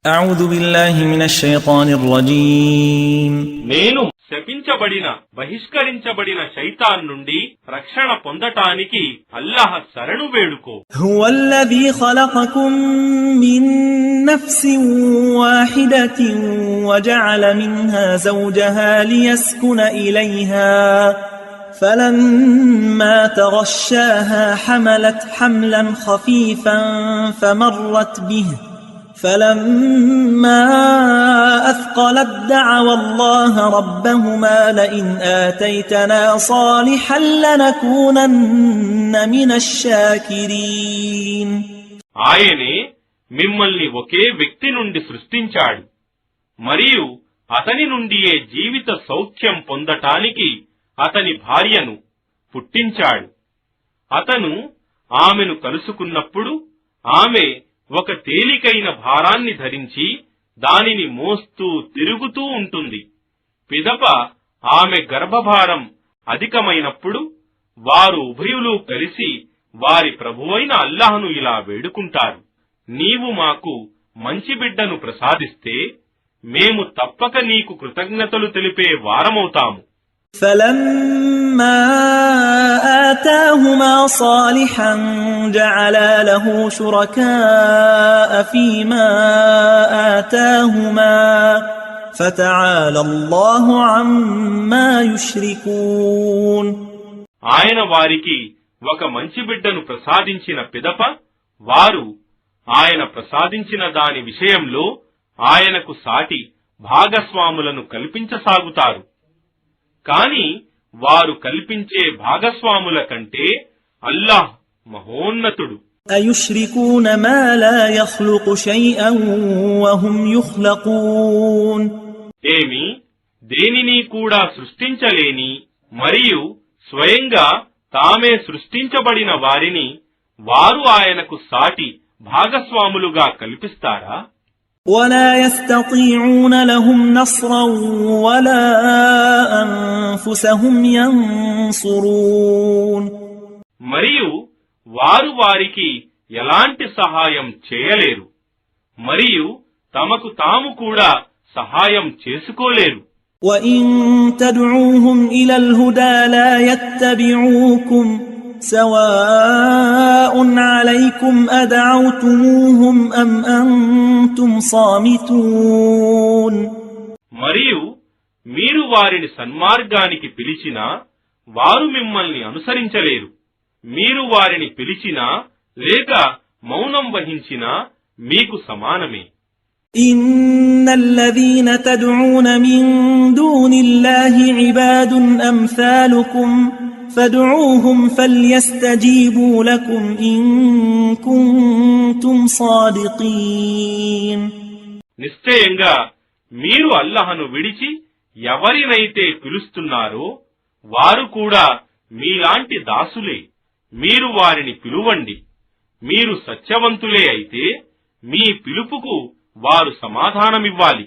أعوذ بالله من الشيطان الرجيم నేను శపించబడిన బహిష్కరించబడిన శైతాన్ నుండి రక్షణ పొందటానికి అల్లాహ్ శరణు వేడుకో. هو الذي خلقكم من نفس واحدة وجعل منها زوجها ليسكن إليها فلما تغشاها حملت حملا خفيفا فمرت به فلما أثقلت دعوا الله ربهما لئن آتيتنا صالحا لنكونن من الشاكرين. ఆయనే మిమ్మల్ని ఒకే వ్యక్తి నుండి సృష్టించాడు మరియు అతని నుండియే జీవిత సౌఖ్యం పొందటానికి అతని భార్యను పుట్టించాడు. అతను ఆమెను కలుసుకున్నప్పుడు ఆమె ఒక తేలికైన భారాన్ని ధరించి దానిని మోస్తూ తిరుగుతూ ఉంటుంది. పిదప ఆమె గర్భభారం అధికమైనప్పుడు వారు ఉభయులు కలిసి వారి ప్రభువైన అల్లాహ్ను ఇలా వేడుకుంటారు, నీవు మాకు మంచి బిడ్డను ప్రసాదిస్తే మేము తప్పక నీకు కృతజ్ఞతలు తెలిపే వారమవుతాము. فلما آتاهما صالحا جعلا له شركاء فيما آتاهما فتعالى الله عما يشركون. ఆయన వారికి ఒక మంచి బిడ్డను ప్రసాదించిన పిదప వారు ఆయన ప్రసాదించిన దాని విషయంలో ఆయనకు సాటి భాగస్వాములను కల్పించసాగుతారు. కాని వారు కల్పించే భాగస్వాముల కంటే అల్లాహ్ మహోన్నతుడు. أيشركون ما لا يخلق شيئا وهم يخلقون. ఏమి దేనిని కూడా సృష్టించలేని మరియు స్వయంగా తామే సృష్టించబడిన వారిని వారు ఆయనకు సాటి భాగస్వాములుగా కల్పిస్తారా? ولا يستطيعون لهم نصرا ولا أنفسهم ينصرون. మరియు వారు వారికి ఎలాంటి సహాయం చేయలేరు మరియు తమకు తాము కూడా సహాయం చేసుకోలేరు. وإن تدعوهم إلى الهدى لا يتبعوكم سواء عليكم أدعوتموهم أم أنتم صامتون. మరియు మీరు వారిని సన్మార్గానికి పిలిచినా వారు మిమ్మల్ని అనుసరించలేరు. మీరు వారిని పిలిచినా లేక మౌనం వహించినా మీకు సమానమే. إن الذين تدعون من دون الله عباد أمثالكم فادعوهم فليستجيبوا لكم إن كنتم صادقين. నిశ్చయంగా మీరు అల్లాహ్ను విడిచి ఎవరినైతే పిలుస్తున్నారో వారు కూడా మీలాంటి దాసులే. మీరు వారిని పిలువండి. మీరు సత్యవంతులే అయితే మీ పిలుపుకు వారు సమాధానమివ్వాలి.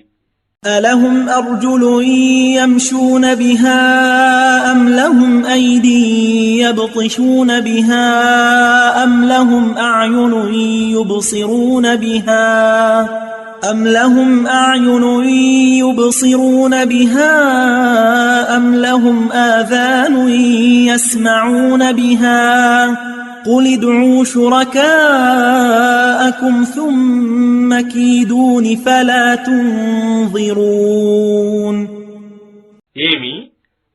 ألهم أرجل يمشون بها أم لهم أيدي يبطشون بها أم لهم أعين يبصرون بها أم لهم أعين يبصرون بها أم لهم آذان يسمعون بها قل ادعوا شركاءكم ثم كيدون فلا تنظرون. ఏమి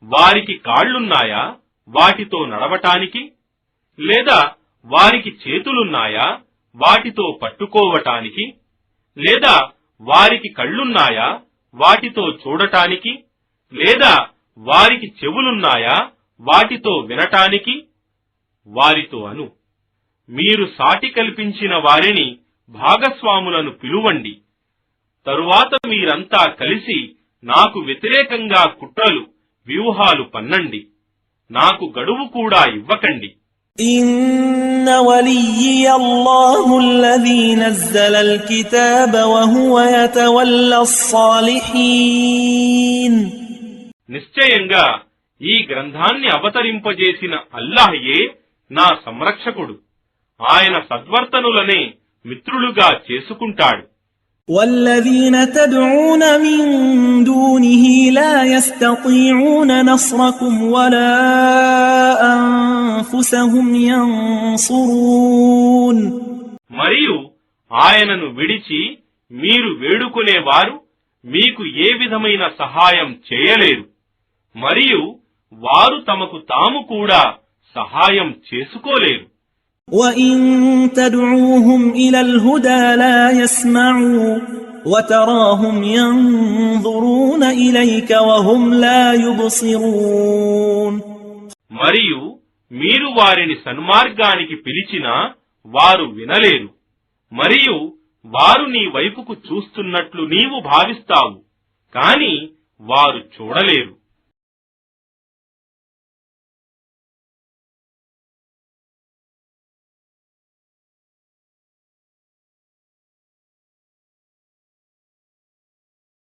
వారికి కాళ్లున్నాయా వాటితో నడవటానికి, లేదా వారికి చేతులున్నాయా వాటితో పట్టుకోవటానికి, లేదా వారికి కళ్ళున్నాయా వాటితో చూడటానికి, లేదా వారికి చెవులున్నాయా వాటితో వినటానికి? వారితో అను, మీరు సాటి కల్పించిన వారిని భాగస్వాములను పిలువండి. తరువాత మీరంతా కలిసి నాకు వ్యతిరేకంగా కుట్రలు వ్యూహాలు పన్నండి. నాకు గడువు కూడా ఇవ్వకండి. إن وليي الله الذي نزل الكتاب وهو يتولى الصالحين. నిశ్చయంగా ఈ గ్రంథాన్ని అవతరింపజేసిన అల్లాహయే నా సంరక్షకుడు. ఆయన సద్వర్తనులనే మిత్రులుగా చేసుకుంటాడు. والذين تدعون من دونه لا يستطيعون نصركم ولا أنفسهم ينصرون. మరియు ఆయనను విడిచి మీరు వేడుకునేవారు మీకు ఏ విధమైన సహాయం చేయలేరు, మరియు వారు తమకు తాము కూడా సహాయం చేసుకోలేరు. وَإِن تَدْعُوهُمْ إِلَى الْهُدَى لَا يَسْمَعُوا وَتَرَاهُمْ يَنظُرُونَ إِلَيْكَ وَهُمْ لَا يُبْصِرُونَ. మరియు మీరు వారిని సన్మార్గానికి పిలిచినా వారు వినలేరు, మరియు వారు నీ వైపుకు చూస్తున్నట్లు నీవు భావిస్తావు, కాని వారు చూడలేరు.